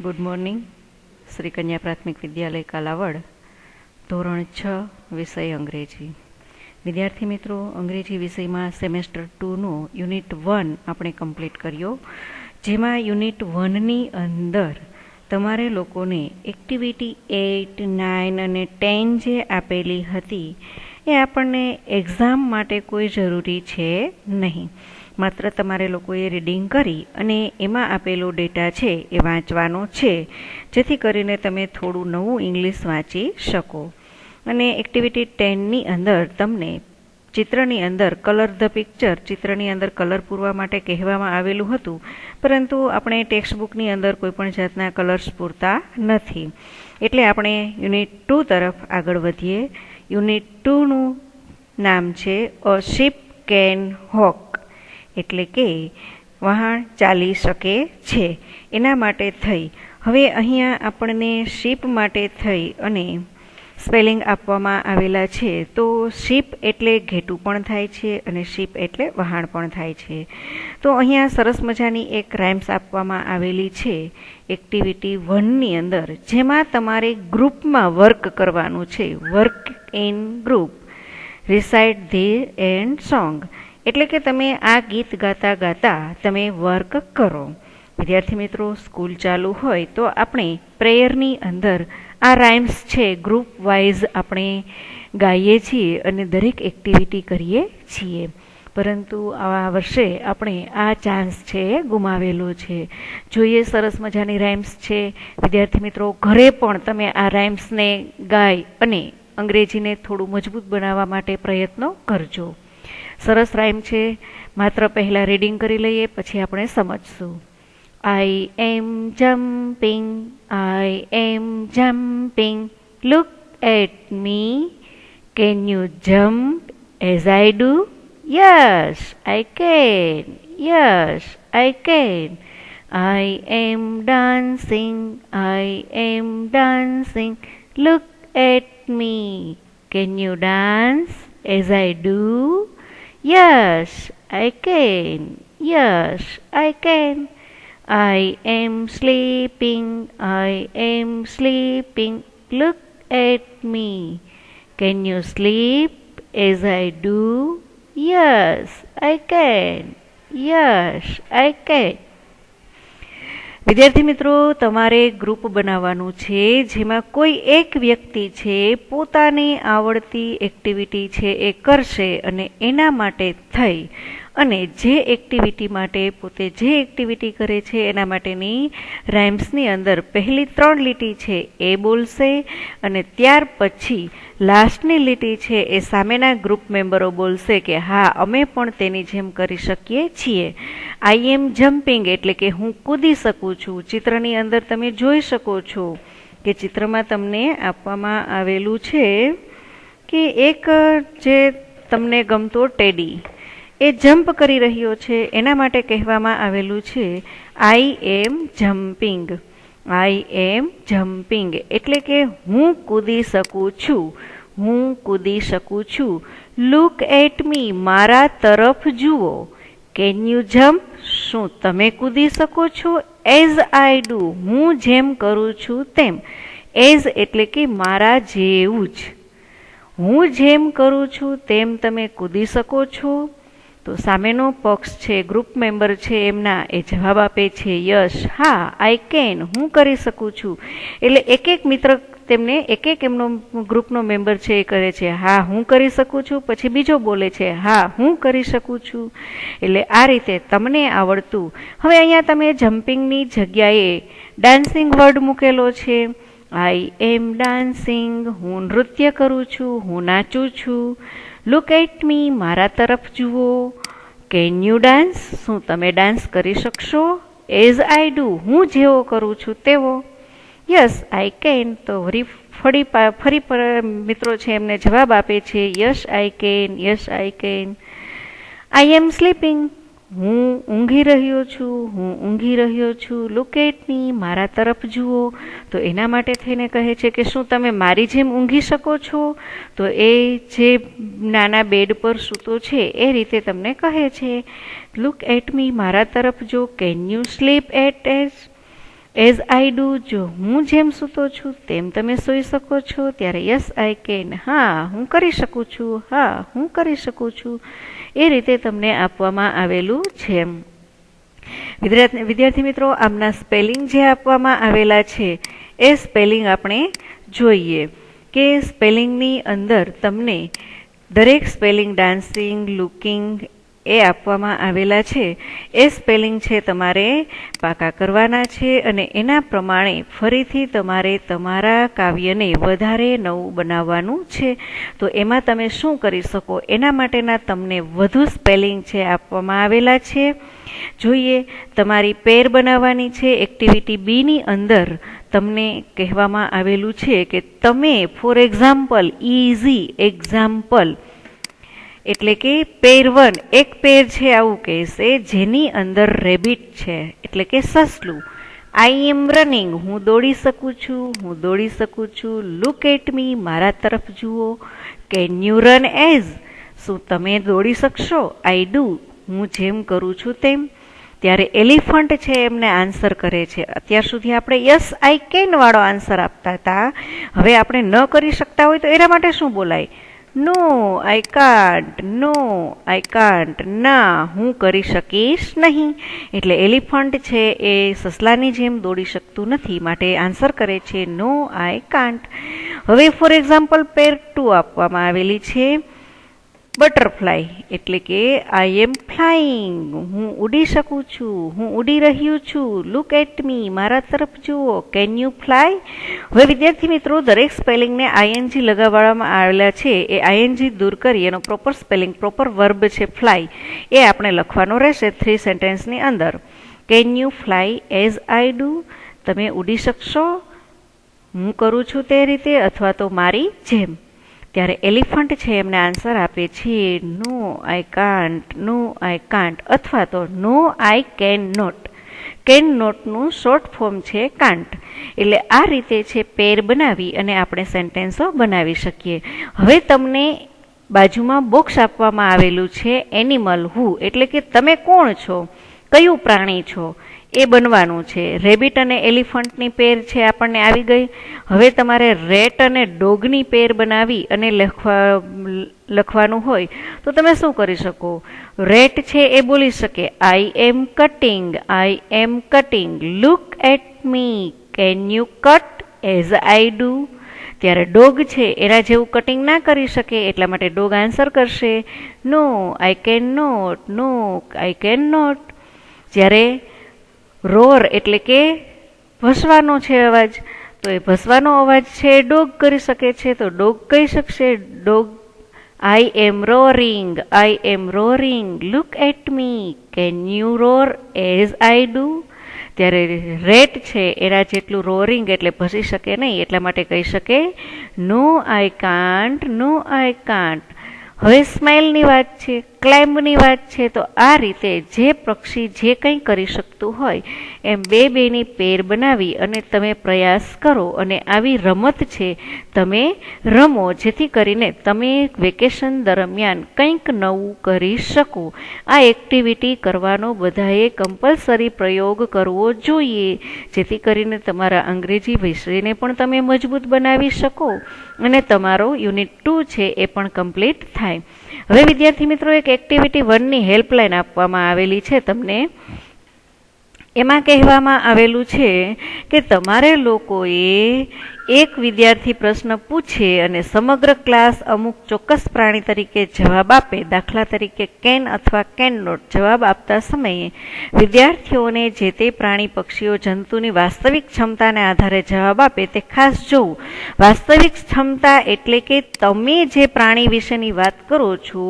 Good morning. Shri કન્યા પ્રાથમિક વિદ્યાલય કાલાવડ, ધોરણ 6, વિષય અંગ્રેજી. વિદ્યાર્થી મિત્રો, અંગ્રેજી વિષયમાં સેમેસ્ટર 2નો યુનિટ 1 આપણે કમ્પ્લીટ કર્યો, જેમાં યુનિટ 1ની અંદર તમારે લોકોને એક્ટિવિટી 8, 9 અને 10 જે આપેલી હતી એ આપણને એક્ઝામ માટે કોઈ જરૂરી છે નહીં. માત્ર તમારે લોકોએ રીડિંગ કરી અને એમાં આપેલો ડેટા છે એ વાંચવાનો છે, જેથી કરીને તમે થોડું નવું ઇંગ્લિશ વાંચી શકો. અને એક્ટિવિટી 10ની અંદર તમને ચિત્રની અંદર કલર ધ પિક્ચર, ચિત્રની અંદર કલર પૂરવા માટે કહેવામાં આવેલું હતું, પરંતુ આપણે ટેક્સ્ટબુકની અંદર કોઈપણ જાતના કલર્સ પૂરતા નથી. એટલે આપણે યુનિટ 2 તરફ આગળ વધીએ. યુનિટ 2નું નામ છે અ શિપ કેન હોક, એટલે કે વહાણ ચાલી શકે છે. એના માટે થઈ હવે અહીંયા આપણને શિપ માટે થઈ અને સ્પેલિંગ આપવામાં આવેલા છે. તો શિપ એટલે ઘેટું પણ થાય છે અને શિપ એટલે વહાણ પણ થાય છે. તો અહીંયા સરસ મજાની એક રાઇમ્સ આપવામાં આવેલી છે એક્ટિવિટી 1ની અંદર, જેમાં તમારે ગ્રુપમાં વર્ક કરવાનું છે. Work in group, recite the end song, એટલે કે તમે આ ગીત ગાતા ગાતા તમે વર્ક કરો. વિદ્યાર્થી મિત્રો, સ્કૂલ ચાલુ હોય તો આપણે પ્રેયરની અંદર આ રાઇમ્સ છે ગ્રુપ વાઇઝ આપણે ગાઈએ છીએ અને દરેક એક્ટિવિટી કરીએ છીએ. પરંતુ આ વર્ષે આપણે આ ચાન્સ છે ગુમાવેલો છે. જોઈએ, સરસ મજાની રાઇમ્સ છે. વિદ્યાર્થી મિત્રો, ઘરે પણ તમે આ રાઇમ્સને ગાઈ અને અંગ્રેજીને થોડું મજબૂત બનાવવા માટે પ્રયત્નો કરજો. સરસ રાઇમ છે. માત્ર પહેલા રીડિંગ કરી લઈએ, પછી આપણે સમજશું. I am jumping, I am jumping, look at me, can you jump as I do? Yes, I can, yes, I can. I am dancing, I am dancing, look at me, can you dance as I do? Yes, I can, yes, I can. I am sleeping, I am sleeping, look at me, can you sleep as I do? Yes, I can, yes, I can. વિદ્યાર્થી મિત્રો, તમારે group બનાવવાનું છે, જેમાં કોઈ એક વ્યક્તિ છે પોતાને આવડતી એક્ટિવિટી છે એ કરશે અને એના માટે થઈ અને જે એક્ટિવિટી માટે પોતે જે એક્ટિવિટી કરે છે એના માટેની રાઇમ્સની અંદર પહેલી 3 લીટી છે એ બોલશે અને ત્યાર પછી લાસ્ટની લીટી છે એ સામેના ગ્રુપ મેમ્બરો બોલશે કે હા, અમે પણ તેની જેમ કરી શકીએ છીએ. આઈ એમ જમ્પિંગ એટલે કે હું કૂદી શકું છું. ચિત્રની અંદર તમે જોઈ શકો છો કે ચિત્રમાં તમને આપવામાં આવેલું છે કે એક જે તમને ગમતો ટેડી એ જમ્પ કરી રહ્યો છે. એના માટે કહેવામાં આવેલું છે આઈ am jumping. I am jumping એટલે કે હું કૂદી શકું છું, હું કૂદી શકું છું. લુક એટ મી, મારા તરફ જુઓ. કેન યુ જમ્પ, શું તમે કૂદી શકો છો? એઝ આઈ ડુ, હું જેમ કરું છું તેમ. એઝ એટલે કે મારા જેવું જ. હું જેમ કરું છું તેમ તમે કૂદી શકો છો. તો સામેનો પક્ષ છે, ગ્રુપ મેમ્બર છે એમના, એ જવાબ આપે છે યસ, હા, આઈ કેન, હું કરી શકું છું. એટલે એક એક મિત્ર તેમને એક એક એમનો ગ્રુપનો મેમ્બર છે એ કરે છે હા, હું કરી શકું છું. પછી બીજો બોલે છે હા, હું કરી શકું છું. એટલે આ રીતે તમને આવડતું. હવે અહીંયા તમે જમ્પિંગની જગ્યાએ ડાન્સિંગ વર્ડ મૂકેલો છે. આઈ એમ ડાન્સિંગ, હું નૃત્ય કરું છું, હું નાચું છું. લુક એટ મી, મારા તરફ જુઓ. કેન યુ ડાન્સ, શું તમે ડાન્સ કરી શકશો? એઝ આઈ ડુ, હું જેવો કરું છું તેવો. Yes, I can. તો ફરી મિત્રો છે એમને જવાબ આપે છે yes I can, yes I can. I am sleeping, હું ઊંઘી રહ્યો છું, હું ઊંઘી રહ્યો છું. લુક એટ મી, મારા તરફ જુઓ. તો એના માટે થઈને કહે છે કે શું તમે મારી જેમ ઊંઘી શકો છો? તો એ જે નાના બેડ પર સૂતો છે એ રીતે તમને કહે છે લુક એટ મી, મારા તરફ જો. Can you sleep at as I do, જો હું જેમ સૂતો છું તેમ તમે સૂઈ શકો છો. ત્યારે યસ આઈ કેન, હા હું કરી શકું છું, હા હું કરી શકું છું. એ રીતે તમને આપવામાં આવેલું છે. વિદ્યાર્થી મિત્રો, આમના સ્પેલિંગ જે આપવામાં આવેલા છે એ સ્પેલિંગ આપણે જોઈએ કે સ્પેલિંગની અંદર તમને દરેક સ્પેલિંગ ડાન્સિંગ, લુકિંગ એ આપવામાં આવેલા છે. એ સ્પેલિંગ છે તમારે પાકા કરવાના છે અને એના પ્રમાણે ફરીથી તમારે તમારા કાવ્યને વધારે નવું બનાવવાનું છે. તો એમાં તમે શું કરી શકો એના માટેના તમને વધુ સ્પેલિંગ છે આપવામાં આવેલા છે. જોઈએ, તમારી પેર બનાવવાની છે. એક્ટિવિટી બી ની અંદર તમને કહેવામાં આવેલું છે કે તમે ફોર એક્ઝામ્પલ, ઇઝી એક્ઝામ્પલ એટલે કે પેર 1 એક પેર છે આવું કહેશે જેની અંદર રેબિટ છે એટલે કે સસલું. આઈ એમ રનિંગ, હું દોડી શકું છું, હું દોડી શકું છું. લુક એટ મી, મારા તરફ જુઓ. કેન યુ રન એઝ, શું તમે દોડી શકશો? આઈ ડુ, હું જેમ કરું છું તેમ. ત્યારે એલિફન્ટ છે એમને આન્સર કરે છે. અત્યાર સુધી આપણે યસ આઈ કેન વાળો આન્સર આપતા હતા. હવે આપણે ન કરી શકતા હોય તો એના માટે શું બોલાય? નો I can't, no I can't, ના હું કરી શકીશ નહીં. એટલે એલિફન્ટ છે એ સસલાની જેમ દોડી શકતું નથી, માટે આન્સર કરે છે નો આઈ કાન્ટ. હવે ફોર એક્ઝામ્પલ પેર 2 આપવામાં આવેલી છે. બટરફ્લાય એટલે કે આઈ એમ ફ્લાઇંગ, હું ઉડી શકું છું, હું ઉડી રહ્યું છું. લુક એટ મી, મારા તરફ જુઓ. Can you fly? હવે વિદ્યાર્થી મિત્રો, દરેક સ્પેલિંગને આઈએનજી લગાવવામાં આવેલા છે. એ આઈએનજી દૂર કરી એનો પ્રોપર સ્પેલિંગ, પ્રોપર વર્બ છે ફ્લાય, એ આપણે લખવાનો રહેશે 3 સેન્ટેન્સની અંદર. Can you fly as I do, તમે ઉડી શકશો હું કરું છું તે રીતે અથવા તો મારી જેમ. ત્યારે એલિફન્ટ છે એમને આન્સર આપે છે નો I can't, no I can't અથવા તો no I can not. Can નોટનું શોર્ટ ફોર્મ છે કાન્ટ. એટલે આ રીતે છે પેર બનાવી અને આપણે સેન્ટેન્સો બનાવી શકીએ. હવે તમને બાજુમાં બોક્સ આપવામાં આવેલું છે એનિમલ હુ, એટલે કે તમે કોણ છો, કયું પ્રાણી છો એ બનવાનું છે. રેબિટ અને એલિફન્ટની પેર છે આપણને આવી ગઈ. હવે તમારે રેટ અને ડોગની પેર બનાવી અને લખવાનું હોય તો તમે શું કરી શકો? રેટ છે એ બોલી શકે I am cutting, I am cutting. Look at me, can you cut as I do. ત્યારે ડોગ છે એના જેવું કટિંગ ના કરી શકે એટલા માટે ડોગ આન્સર કરશે no I can not, no I can not. જ્યારે રોર એટલે કે ભસવાનો છે અવાજ, તો એ ભસવાનો અવાજ છે ડોગ કરી શકે છે, તો ડોગ કહી શકશે dog I am roaring, I am roaring. Look at me, can you roar as I do. ત્યારે રેટ છે એના જેટલું રોરિંગ એટલે ભસી શકે નહીં એટલા માટે કહી શકે નો I can't, no I can't. હવે સ્માઇલની વાત છે, ક્લાઇમ્બની વાત છે, તો આ રીતે જે પક્ષી જે કંઈ કરી શકતું હોય એમ બેની પેર બનાવી અને તમે પ્રયાસ કરો અને આવી રમત છે તમે રમો, જેથી કરીને તમે વેકેશન દરમિયાન કંઈક નવું કરી શકો. આ એક્ટિવિટી કરવાનો બધાએ કમ્પલસરી પ્રયોગ કરવો જોઈએ, જેથી કરીને તમારા અંગ્રેજી વિષયને પણ તમે મજબૂત બનાવી શકો અને તમારો યુનિટ 2 છે એ પણ કમ્પ્લીટ થાય. હવે વિદ્યાર્થી મિત્રો, એક એક્ટિવિટી 1 ની હેલ્પલાઇન આપવામાં આવેલી છે તમને. એમાં કહેવામાં આવેલું છે કે તમારે લોકોએ એક વિદ્યાર્થી પ્રશ્ન પૂછે અને સમગ્ર ક્લાસ અમુક ચોક્કસ પ્રાણી તરીકે જવાબ આપે. દાખલા તરીકે કેન અથવા કેન નોટ જવાબ આપતા સમયે વિદ્યાર્થીઓને જે તે પ્રાણી, પક્ષીઓ, જંતુની વાસ્તવિક ક્ષમતાને આધારે જવાબ આપે તે ખાસ જોવું. વાસ્તવિક ક્ષમતા એટલે કે તમે જે પ્રાણી વિશેની વાત કરો છો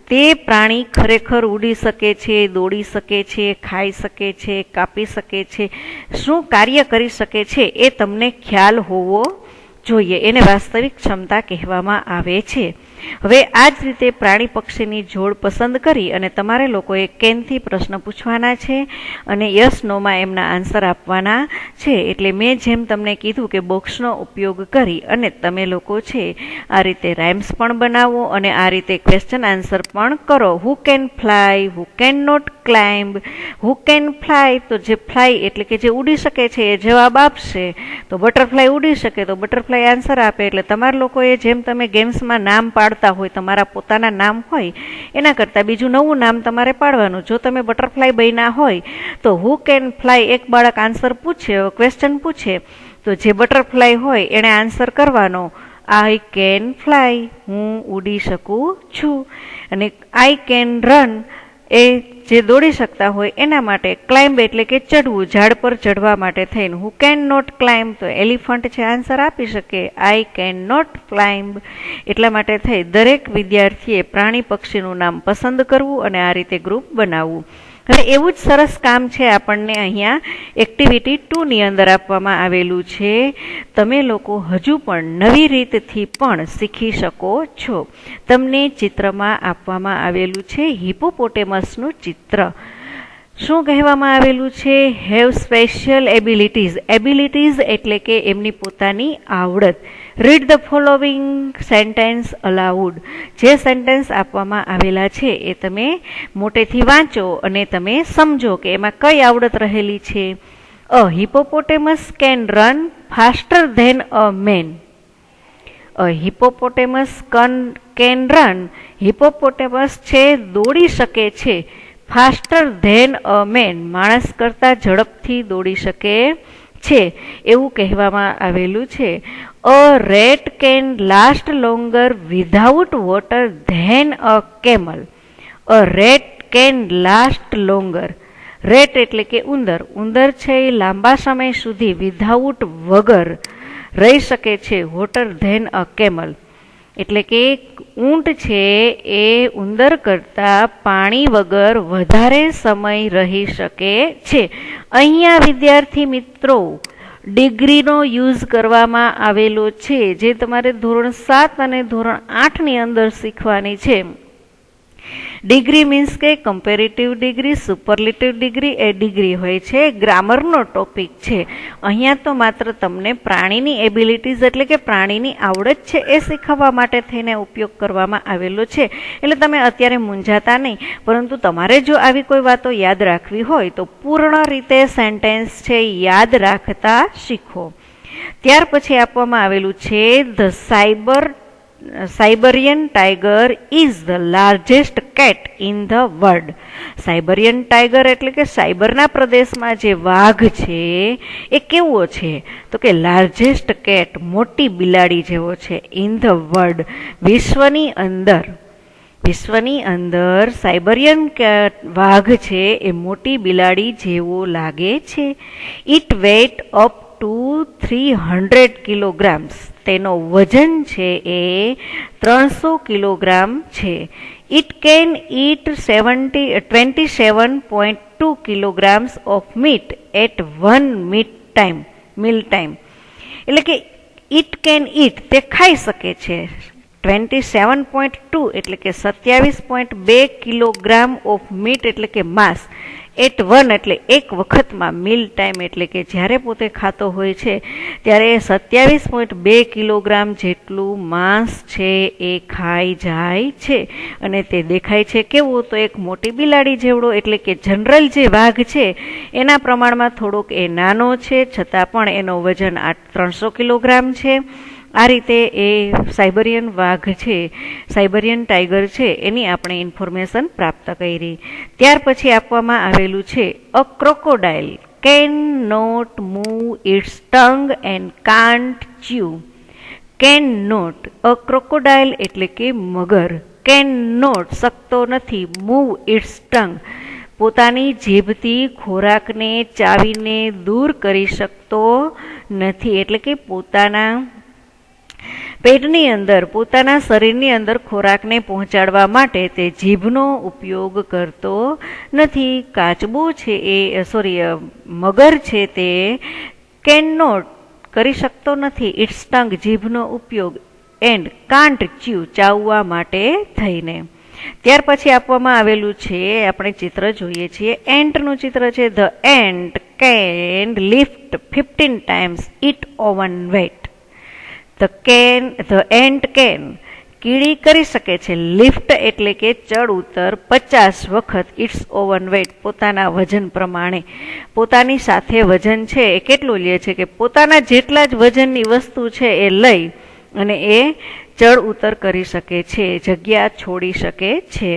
તે પ્રાણી ખરેખર ઉડી શકે છે, દોડી શકે છે, ખાઈ શકે છે, કાપી શકે છે, શું કાર્ય કરી શકે છે એ તમને ખ્યાલ હોવો જોઈએ, એને વાસ્તવિક ક્ષમતા કહેવામાં આવે છે. હવે આ જ રીતે પ્રાણી પક્ષીની જોડ પસંદ કરી અને તમારે લોકોએ કેનથી પ્રશ્ન પૂછવાના છે અને યસ નોમાં એમના આન્સર આપવાના છે. એટલે મેં જેમ તમને કીધું કે બોક્સનો ઉપયોગ કરી અને તમે લોકો છે આ રીતે રાઇમ્સ પણ બનાવો અને આ રીતે ક્વેશ્ચન આન્સર પણ કરો. Who can fly, who can not climb, who can fly, તો જે ફ્લાય એટલે કે જે ઉડી શકે છે એ જવાબ આપશે. તો બટરફ્લાય ઉડી શકે તો બટરફ્લાય આન્સર આપે. એટલે તમારા લોકોએ જેમ તમે ગેમ્સમાં નામ પાડતા હોય, તમારા પોતાના નામ હોય એના કરતાં બીજું નવું નામ તમારે પાડવાનું. જો તમે બટરફ્લાય બન્યા હોય તો હુ કેન ફ્લાય એક બાળક આન્સર પૂછે, ક્વેશ્ચન પૂછે, તો જે બટરફ્લાય હોય એણે આન્સર કરવાનો આઈ કેન ફ્લાય, હું ઉડી શકું છું. અને આઈ કેન રન, એ જે દોડી શકતા હોય એના માટે. ક્લાઇમ્બ એટલે કે ચડવું, ઝાડ પર ચડવા માટે થઈને. હુ કેન નોટ ક્લાઇમ્બ, તો એલિફન્ટ છે આન્સર આપી શકે આઈ કેન નોટ ક્લાઇમ્બ. એટલા માટે થઈ દરેક વિદ્યાર્થીએ પ્રાણી પક્ષીનું નામ પસંદ કરવું અને આ રીતે ગ્રુપ બનાવવું. હવે એવું જ સરસ કામ છે આપણને અહીંયા એક્ટિવિટી 2 ની અંદર આપવામાં આવેલું છે. તમે લોકો હજુ પણ નવી રીતથી પણ શીખી શકો છો. તમને ચિત્રમાં આપવામાં આવેલું છે હિપોપોટેમસનું ચિત્ર. શું કહેવામાં આવેલું છે? Have special abilities. એબિલિટીઝ એટલે કે એમની પોતાની આવડત. Read the following sentence allowed. જે સેન્ટેન્સ આપવામાં આવેલા છે એ તમે મોટેથી વાંચો અને તમે સમજો કે એમાં કઈ આવડત રહેલી છે. A hippopotamus can run faster than a man. A hippopotamus can run. Hippopotamus છે દોડી શકે છે. ફાસ્ટર ધેન અ મેન, માણસ કરતા ઝડપથી દોડી શકે છે એવું કહેવામાં આવેલું છે. A rat can last longer without water than a camel. A rat can last longer. Rat એટલે કે ઉંદર. ઉંદર છે એ લાંબા સમય સુધી વિધાઉટ વગર રહી શકે છે વોટર ધેન અ કેમલ. એટલે કે ઊંટ છે એ ઉંદર કરતા પાણી વગર વધારે સમય રહી શકે છે. અહીંયા વિદ્યાર્થી મિત્રો ડિગ્રીનો યુઝ કરવામાં આવેલો છે, જે તમારે ધોરણ 7 અને ધોરણ 8 ની અંદર શીખવાની છે. ડિગ્રી મીન્સ કે કમ્પેરેટિવ ડિગ્રી, સુપરલેટિવ ડિગ્રી એ ડિગ્રી હોય છે. ગ્રામરનો ટોપિક છે. અહીંયા તો માત્ર તમને પ્રાણીની એબિલિટીઝ એટલે કે પ્રાણીની આવડત છે એ શીખવવા માટે થઈને ઉપયોગ કરવામાં આવેલો છે. એટલે તમે અત્યારે મૂંઝાતા નહીં, પરંતુ તમારે જો આવી કોઈ વાતો યાદ રાખવી હોય તો પૂર્ણ રીતે સેન્ટેન્સ છે યાદ રાખતા શીખો. ત્યાર પછી આપવામાં આવેલું છે the Siberian tiger is the largest cat in the world. Siberian tiger એટલે કે સાયબરના પ્રદેશમાં જે વાઘ છે એ કેવો છે? તો કે લાર્જેસ્ટ કેટ, મોટી બિલાડી જેવો છે. ઇન ધ વર્લ્ડ, વિશ્વની અંદર. વિશ્વની અંદર સાઇબરિયન વાઘ છે એ મોટી બિલાડી જેવો લાગે છે. It weight up to 300 kilograms. તેનો વજન છે એ 300 કિલોગ્રામ છે. It can eat 27.2 kilograms of meat at 1 meal time. એટલે કે ઇટ કેન ઈટ, તે ખાઈ શકે છે. 27.2 એટલે કે 27.2 કિલોગ્રામ ઓફ મીટ એટલે કે માંસ. એટ 1 એટલે એક વખતમાં, મીલ ટાઈમ એટલે કે જ્યારે પોતે ખાતો હોય છે ત્યારે 27.2 કિલોગ્રામ જેટલું માંસ છે એ ખાઈ જાય છે. અને તે દેખાય છે કેવો? તો એક મોટી બિલાડી જેવડો. એટલે કે જનરલ જે વાઘ છે એના પ્રમાણમાં થોડોક એ નાનો છે, છતાં પણ એનો વજન 300 કિલોગ્રામ છે. આ રીતે એ સાઇબરિયન વાઘ છે, સાઇબરિયન ટાઈગર છે, એની આપણે ઇન્ફોર્મેશન પ્રાપ્ત કરી. ત્યાર પછી આપવામાં આવેલું છે a crocodile can not move its tongue and can't chew. Can not, a crocodile એટલે કે મગર. કેન નોટ, શકતો નથી. મૂવ ઇટ્સ ટંગ, પોતાની જીભથી ખોરાકને ચાવીને દૂર કરી શકતો નથી. એટલે કે પોતાના પેટની અંદર, પોતાના શરીરની અંદર ખોરાકને પહોંચાડવા માટે તે જીભનો ઉપયોગ કરતો નથી. કાચબો છે એ મગર છે તે કેન નોટ, કરી શકતો નથી. ઇટ્સ ટંગ જીભનો ઉપયોગ એન્ડ કાન્ટ ચ્યુ ચાવવા માટે થઈને. ત્યાર પછી આપવામાં આવેલું છે, આપણે ચિત્ર જોઈએ છીએ. એન્ટનું ચિત્ર છે. The ant can lift 15 times it own weight. The ant can કીડી કરી શકે છે. લિફ્ટ એટલે કે ચડ ઉતર 50 વખત ઇટ્સ ઓવન વેટ પોતાના વજન પ્રમાણે. પોતાની સાથે વજન છે એ કેટલું લે છે કે પોતાના જેટલા જ વજનની વસ્તુ છે એ લઈ અને એ ચડ ઉતર કરી શકે છે, જગ્યા છોડી શકે છે.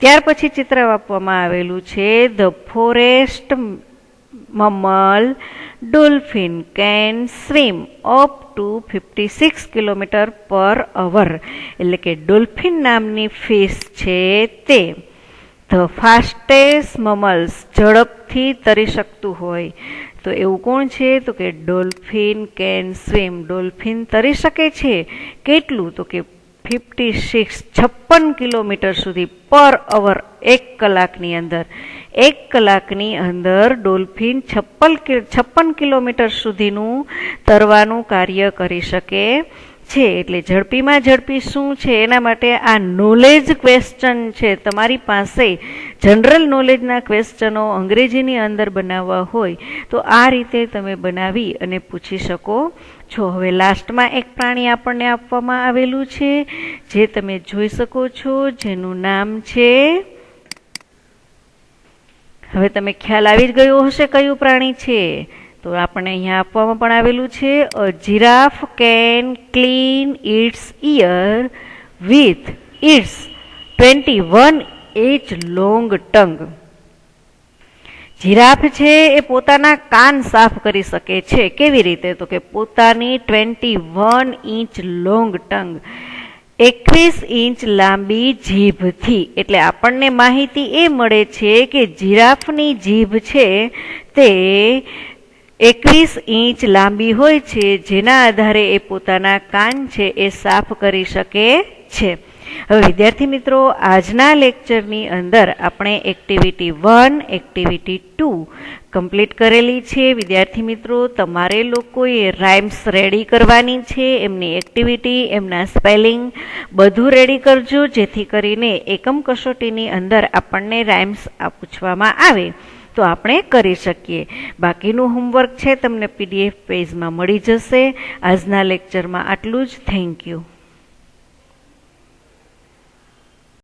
ત્યાર પછી ચિત્ર આપવામાં આવેલું છે. The forest mammal dolphin can swim up to 56 km/h. એટલે કે ડોલ્ફિન નામની ફિશ છે તે ધ ફાસ્ટેસ્ટ મમલ્સ ઝડપથી તરી શકતું હોય. તો એવું કોણ છે? તો કે ડોલ્ફિન કેન સ્વિમ. ડોલ્ફિન તરી શકે છે કેટલું? તો કે 56 કિલોમીટર સુધી પર અવર, 1 કલાકની અંદર. 1 કલાકની અંદર ડોલ્ફિન 56 કિલોમીટર સુધીનું તરવાનું કાર્ય કરી શકે છે. એટલે ઝડપીમાં ઝડપી શું છે એના માટે આ નોલેજ ક્વેશ્ચન છે. તમારી પાસે જનરલ નોલેજના ક્વેશ્ચનો અંગ્રેજીની અંદર બનાવવા હોય તો આ રીતે તમે બનાવી અને પૂછી શકો છો. હવે લાસ્ટમાં એક પ્રાણી આપણને આપવામાં આવેલું છે જે તમે જોઈ શકો છો, જેનું નામ છે, હવે તમે ખ્યાલ આવી જ ગયો હશે કયું પ્રાણી છે. તો આપણને અહીંયા આપવામાં પણ આવેલું છે. A giraffe can clean its ear with its 21 inch long tongue. Giraffe છે એ પોતાના કાન સાફ કરી શકે છે. કેવી રીતે? તો કે પોતાની 21 inch લોંગ ટંગ, 21 ઇંચ લાંબી જીભથી. એટલે આપણને માહિતી એ મળે છે કે જીરાફની જીભ છે તે 21 ઇંચ લાંબી હોય છે, જેના આધારે એ પોતાના કાન છે એ સાફ કરી શકે છે. હવે વિદ્યાર્થી મિત્રો, આજના લેક્ચરની અંદર આપણે એક્ટિવિટી 1, એક્ટિવિટી 2 કમ્પ્લીટ કરેલી છે. વિદ્યાર્થી મિત્રો, તમારે લોકોએ રાઇમ્સ રેડી કરવાની છે. એમની એક્ટિવિટી, એમના સ્પેલિંગ બધું રેડી કરજો, જેથી કરીને એકમ કસોટીની અંદર આપણને રાઇમ્સ પૂછવામાં આવે તો આપણે કરી શકીએ. બાકીનું હોમવર્ક છે તમને PDF પેજમાં મળી જશે. આજના લેક્ચરમાં આટલું જ. Thank you.